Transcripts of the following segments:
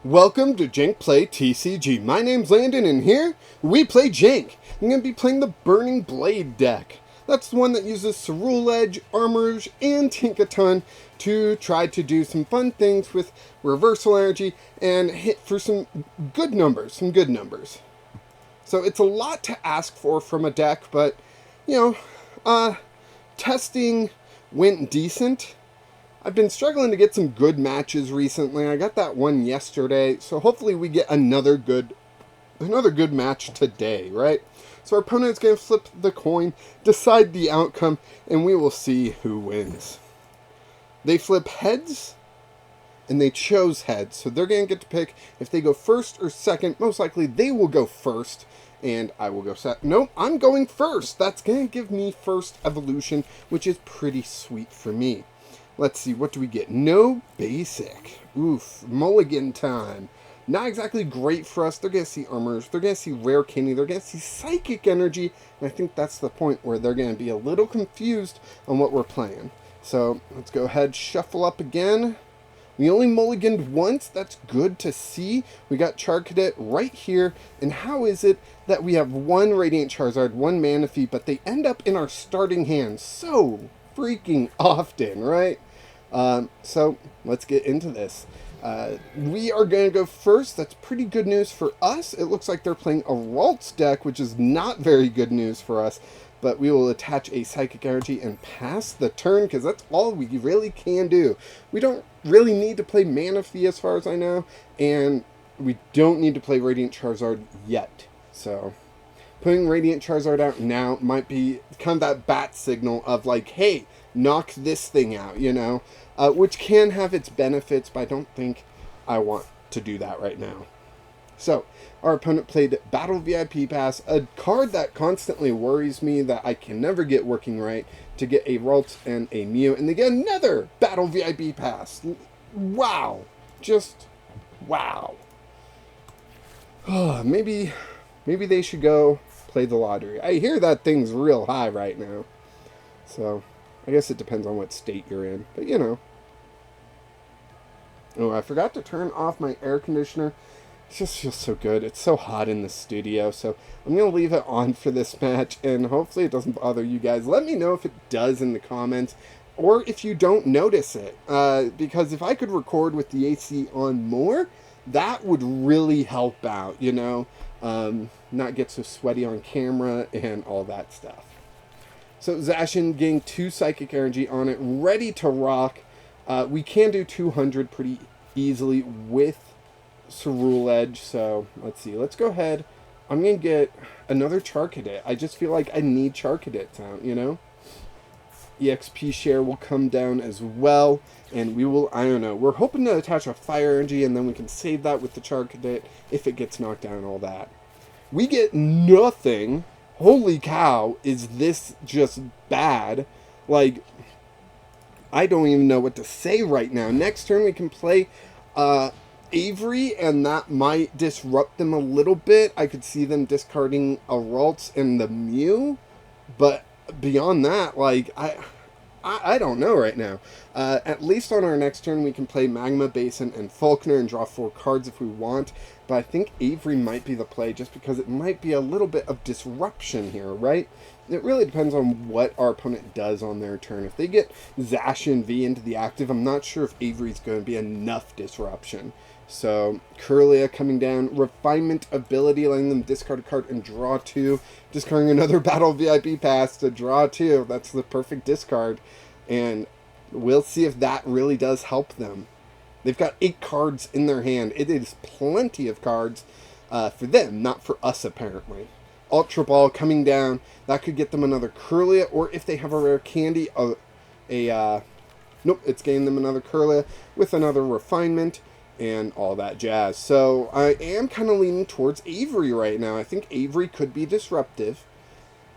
Welcome to Jank Play TCG. My name's Landon, and here we play Jank. I'm going to be playing the Burning Blade deck. That's the one that uses Ceruledge, Armarouge, and Tinkaton to try to do some fun things with reversal energy and hit for some good numbers, So it's a lot to ask for from a deck, but, testing went decent. I've been struggling to get some good matches recently. I got that one yesterday, so hopefully we get another good match today, right? So our opponent's going to flip the coin, decide the outcome, and we will see who wins. They flip heads, and they chose heads, so they're going to get to pick if they go first or second. Most likely they will go first, and I will go second. Nope, I'm going first. That's going to give me first evolution, which is pretty sweet for me. Let's see, what do we get? No basic. Oof, mulligan time. Not exactly great for us. They're going to see Armarouge. They're going to see Rare Candy. They're going to see Psychic Energy. And I think that's the point where they're going to be a little confused on what we're playing. So let's go ahead, shuffle up again. We only mulliganed once. That's good to see. We got Charcadet right here. And how is it that we have one Radiant Charizard, one Manaphy, but they end up in our starting hand so freaking often, right? So let's get into this. We are going to go first. That's pretty good news for us. It looks like they're playing a Waltz deck, which is not very good news for us. But we will attach a Psychic Energy and pass the turn, because that's all we really can do. We don't really need to play Manaphy as far as I know, and we don't need to play Radiant Charizard yet. So putting Radiant Charizard out now might be kind of that bat signal of like, hey, knock this thing out, which can have its benefits, but I don't think I want to do that right now. So our opponent played Battle VIP Pass, a card that constantly worries me that I can never get working right, to get a Ralts and a Mew, and they get another Battle VIP Pass. Wow. Just wow. Maybe they should go play the lottery. I hear that thing's real high right now. So I guess it depends on what state you're in, but Oh, I forgot to turn off my air conditioner. It just feels so good. It's so hot in the studio, so I'm going to leave it on for this match, and hopefully it doesn't bother you guys. Let me know if it does in the comments, or if you don't notice it, because if I could record with the AC on more, that would really help out, not get so sweaty on camera and all that stuff. So Zacian getting 2 Psychic Energy on it, ready to rock. We can do 200 pretty easily with Ceruledge, so let's see. Let's go ahead. I'm going to get another Charcadet. I just feel like I need Charcadets out, EXP share will come down as well, and we will, I don't know, we're hoping to attach a Fire Energy, and then we can save that with the Charcadet if it gets knocked down and all that. We get nothing. Holy cow, is this just bad? Like, I don't even know what to say right now. Next turn we can play Avery, and that might disrupt them a little bit. I could see them discarding a Ralts and the Mew, but beyond that, like, I don't know right now. At least on our next turn we can play Magma Basin and Falkner and draw 4 cards if we want, but I think Avery might be the play just because it might be a little bit of disruption here, right? It really depends on what our opponent does on their turn. If they get Zacian V into the active, I'm not sure if Avery's going to be enough disruption. So, Kirlia coming down, Refinement ability, letting them discard a card and draw 2. Discarding another Battle VIP Pass to draw 2. That's the perfect discard. And we'll see if that really does help them. They've got 8 cards in their hand. It is plenty of cards for them, not for us apparently. Ultra Ball coming down. That could get them another Kirlia, or if they have a Rare Candy, nope, it's getting them another Kirlia with another Refinement and all that jazz. So I am kind of leaning towards Avery right now. I think Avery could be disruptive,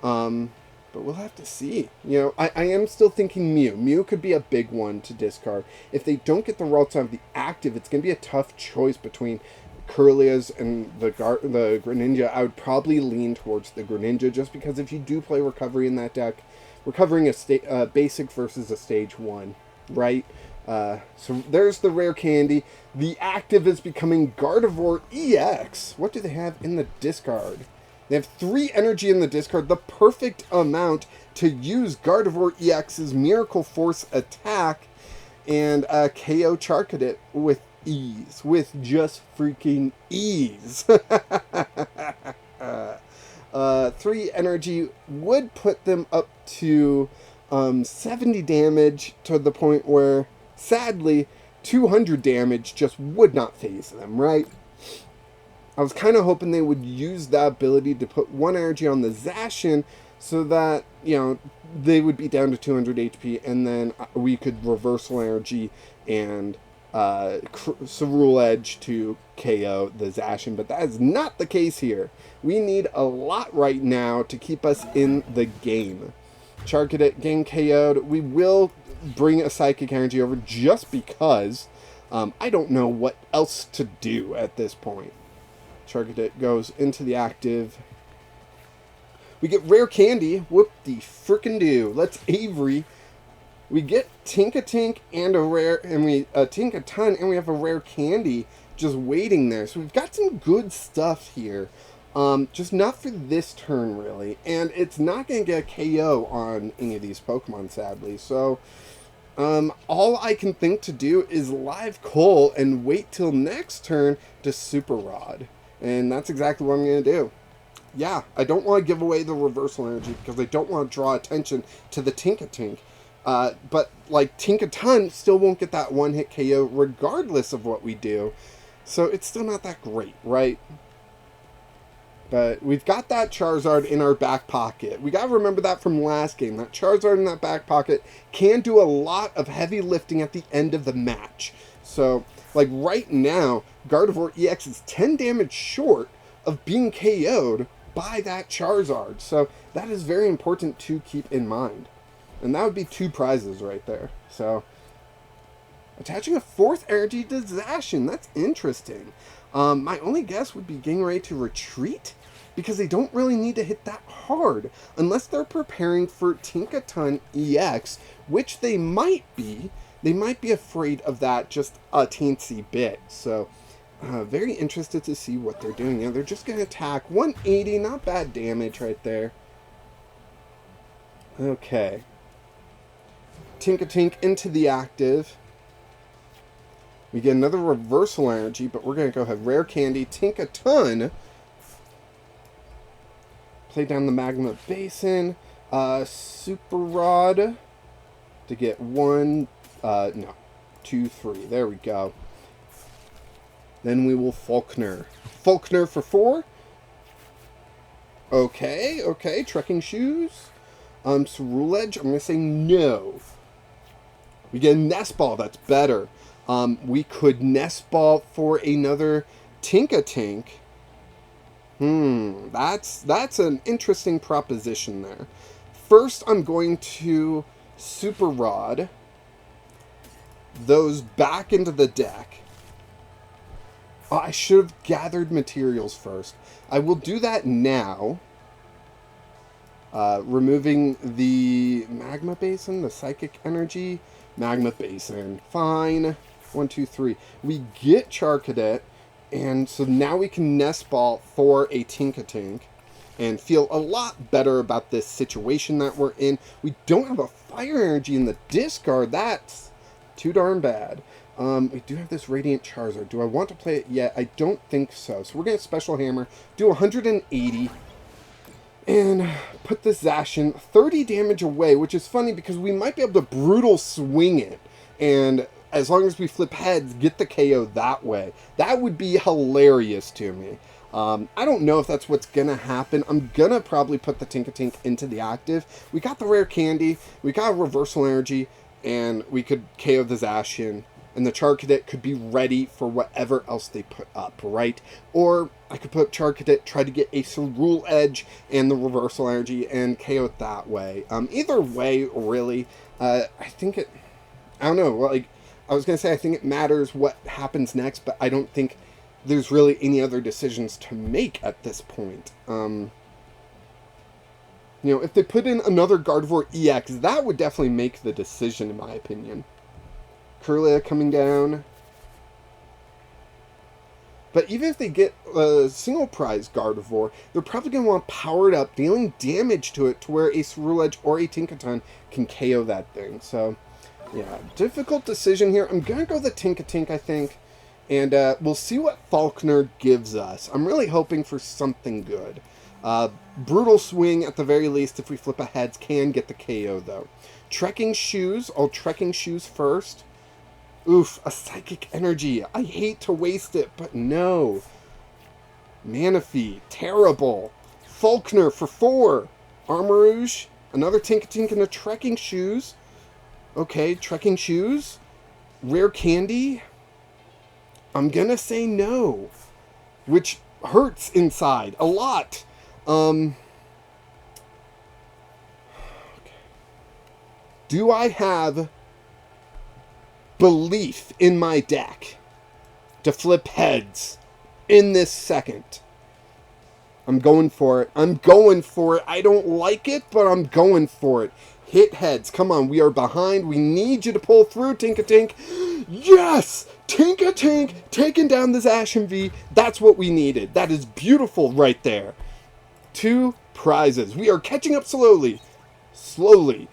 but we'll have to see. I am still thinking Mew. Mew could be a big one to discard. If they don't get the Ralts out of the active, it's going to be a tough choice between Kirlias and the Greninja. I would probably lean towards the Greninja, just because if you do play Recovery in that deck, recovering a basic versus a stage 1, right? So there's the Rare Candy. The active is becoming Gardevoir EX. What do they have in the discard? They have 3 energy in the discard, the perfect amount to use Gardevoir EX's Miracle Force attack and KO Charcadet with ease. With just freaking ease. 3 energy would put them up to 70 damage, to the point where, sadly, 200 damage just would not phase them, right? I was kind of hoping they would use that ability to put 1 energy on the Zacian so that, you know, they would be down to 200 HP, and then we could reversal energy and Ceruledge to KO the Zacian, but that is not the case here. We need a lot right now to keep us in the game. Charcadet getting KO'd. We will bring a Psychic Energy over just because I don't know what else to do at this point. Charcadet goes into the active. We get Rare Candy. Whoop the frickin' do. Let's Avery. We get Tinkatink and a rare, and we Tinkaton, and we have a Rare Candy just waiting there. So we've got some good stuff here. Just not for this turn, really. And it's not going to get a KO on any of these Pokemon, sadly. So, all I can think to do is live Coal and wait till next turn to Super Rod. And that's exactly what I'm going to do. Yeah, I don't want to give away the reversal energy because I don't want to draw attention to the Tinkatink. But, like, Tinkaton still won't get that one-hit KO regardless of what we do. So it's still not that great, right? But we've got that Charizard in our back pocket. We got to remember that from last game. That Charizard in that back pocket can do a lot of heavy lifting at the end of the match. So, like right now, Gardevoir EX is 10 damage short of being KO'd by that Charizard. So that is very important to keep in mind. And that would be 2 prizes right there. So, attaching a 4th energy to Zacian. That's interesting. My only guess would be getting ready to retreat, because they don't really need to hit that hard unless they're preparing for Tinkaton EX, which they might be. They might be afraid of that just a teensy bit. So, very interested to see what they're doing. Yeah, they're just going to attack 180. Not bad damage right there. Okay. Tinkatink into the active. We get another reversal energy, but we're going to go ahead. Rare Candy, Tinkaton. Play down the Magma Basin. Super Rod to get 1, no, 2, 3. There we go. Then we will Falkner. Falkner for 4. Okay, okay. Trekking Shoes. Ceruledge, I'm going to say no. We get a Nest Ball, that's better. We could Nest Ball for another Tinkatink. That's an interesting proposition there. First, I'm going to Super Rod those back into the deck. Oh, I should have gathered materials first. I will do that now. Removing the Magma Basin, the Psychic Energy. Magma Basin. Fine. 1, 2, 3. We get Charcadet, and so now we can Nest Ball for a Tinkatink and feel a lot better about this situation that we're in. We don't have a Fire Energy in the discard. That's too darn bad. We do have this Radiant Charizard. Do I want to play it yet? I don't think so. So we're going to Special Hammer, do 180, and put the Zacian 30 damage away, which is funny because we might be able to Brutal Swing it, and as long as we flip heads, get the KO that way. That would be hilarious to me. I don't know if that's what's going to happen. I'm going to probably put the Tinkatink into the active. We got the Rare Candy, we got Reversal Energy, and we could KO the Zacian. And the Charcadet could be ready for whatever else they put up, right? Or I could put Charcadet, try to get a Ceruledge and the Reversal Energy and KO it that way. Either way, really, I think it... I don't know, like, I was going to say I think it matters what happens next, but I don't think there's really any other decisions to make at this point. You know, if they put in another Gardevoir EX, that would definitely make the decision, in my opinion. Curlia coming down. But even if they get a single prize Gardevoir, they're probably going to want to power it up, dealing damage to it to where a Ceruledge or a Tinkaton can KO that thing. So, yeah, difficult decision here. I'm going to go the Tinkatink, I think. And we'll see what Falkner gives us. I'm really hoping for something good. Brutal Swing, at the very least, if we flip a heads, can get the KO, though. Trekking Shoes. I'll Trekking Shoes first. Oof, a Psychic Energy. I hate to waste it, but no. Manaphy, terrible. Falkner for 4. Armarouge, another Tinkatink and a Trekking Shoes. Okay, Trekking Shoes. Rare Candy. I'm gonna say no. Which hurts inside a lot. Okay. Do I have belief in my deck to flip heads in this second? I'm going for it. I'm going for it. I don't like it, but I'm going for it. Hit heads. Come on, we are behind. We need you to pull through, Tinkatink. Yes! Tinkatink taking down this Ashen V. That's what we needed. That is beautiful right there. 2 prizes. We are catching up slowly. Slowly.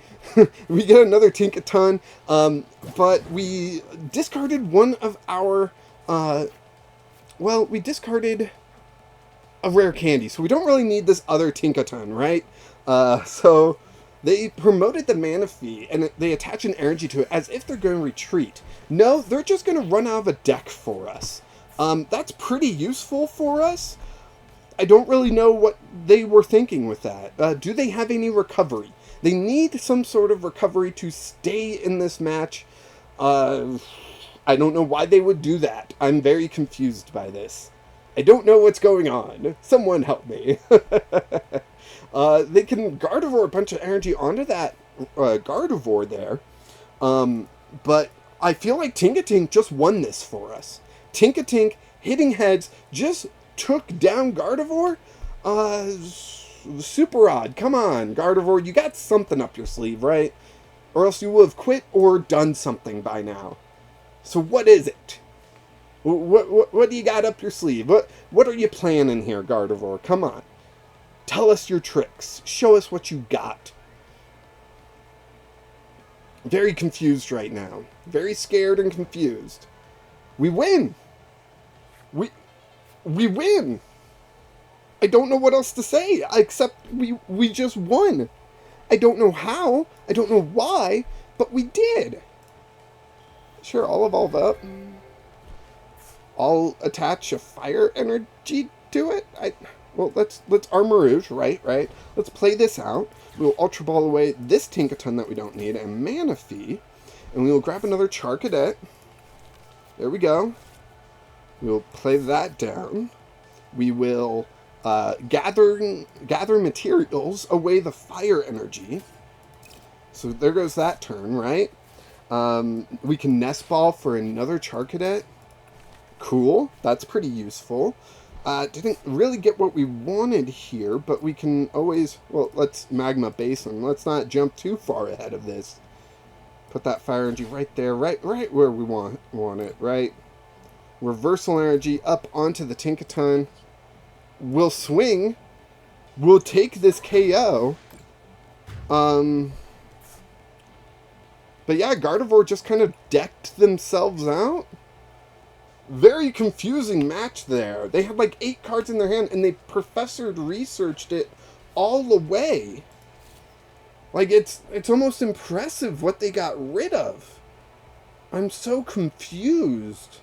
We get another Tinkaton, but we discarded one of our, well, we discarded a Rare Candy, so we don't really need this other Tinkaton, right? So they promoted the Manaphy, and they attach an energy to it as if they're going to retreat. No, they're just going to run out of a deck for us. That's pretty useful for us. I don't really know what they were thinking with that. Do they have any recovery? They need some sort of recovery to stay in this match. I don't know why they would do that. I'm very confused by this. I don't know what's going on. Someone help me. They can Gardevoir a bunch of energy onto that Gardevoir there. But I feel like Tinkatink just won this for us. Tinkatink hitting heads just took down Gardevoir. Super odd. Come on, Gardevoir, you got something up your sleeve, right? Or else you would have quit or done something by now. So what is it? What do you got up your sleeve? What are you planning here, Gardevoir? Come on. Tell us your tricks. Show us what you got. Very confused right now. Very scared and confused. We win! We win! I don't know what else to say, except we just won. I don't know how, I don't know why, but we did. Sure, I'll evolve up. I'll attach a fire energy to it. Well, let's Armarouge, right? Let's play this out. We'll Ultra Ball away this Tinkaton that we don't need, and Manaphy, and we will grab another Charcadet. There we go. We'll play that down. We will gather materials away the fire energy. So there goes that turn, right? We can Nest Ball for another Charcadet. Cool. That's pretty useful. Didn't really get what we wanted here, but we can always... Well, let's Magma Basin. Let's not jump too far ahead of this. Put that fire energy right there, right where we want it, right? Reversal energy up onto the Tinkaton. We'll swing. We'll take this KO. But yeah, Gardevoir just kind of decked themselves out. Very confusing match there. They had like 8 cards in their hand, and they researched it all away. Like, it's almost impressive what they got rid of. I'm so confused.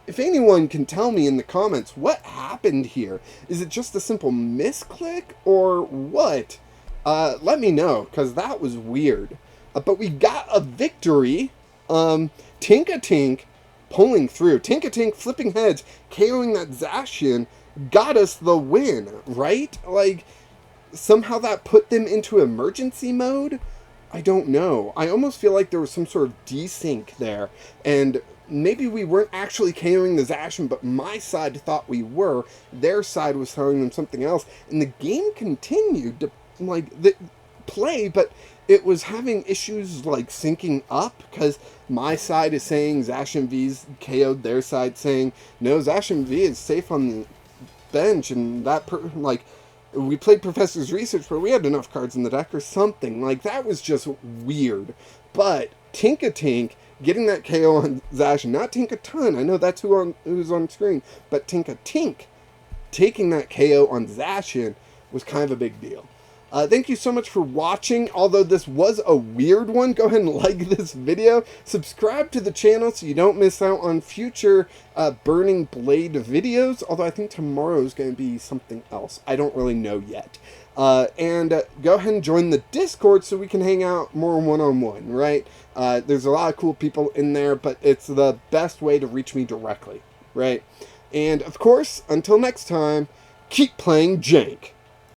If anyone can tell me in the comments what happened here, is it just a simple misclick or what? Let me know, because that was weird. But we got a victory. Tinkatink pulling through. Tinkatink flipping heads, KOing that Zacian, got us the win, right? Like, somehow that put them into emergency mode? I don't know. I almost feel like there was some sort of desync there, and maybe we weren't actually KOing the Zacian, but my side thought we were. Their side was telling them something else, and the game continued to, like, play, but it was having issues like syncing up, because my side is saying Zacian V's KO'd, their side saying, no, Zacian V is safe on the bench, and that, like, we played Professor's Research, but we had enough cards in the deck or something. Like, that was just weird. But Tinkatink getting that KO on Zacian, not Tinkaton, I know that's who's on screen, but Tinkatink taking that KO on Zacian was kind of a big deal. Thank you so much for watching. Although this was a weird one, go ahead and like this video. Subscribe to the channel so you don't miss out on future Burning Blade videos. Although I think tomorrow is going to be something else. I don't really know yet. And go ahead and join the Discord so we can hang out more one-on-one, right? There's a lot of cool people in there, but it's the best way to reach me directly, right? And, of course, until next time, keep playing Jank.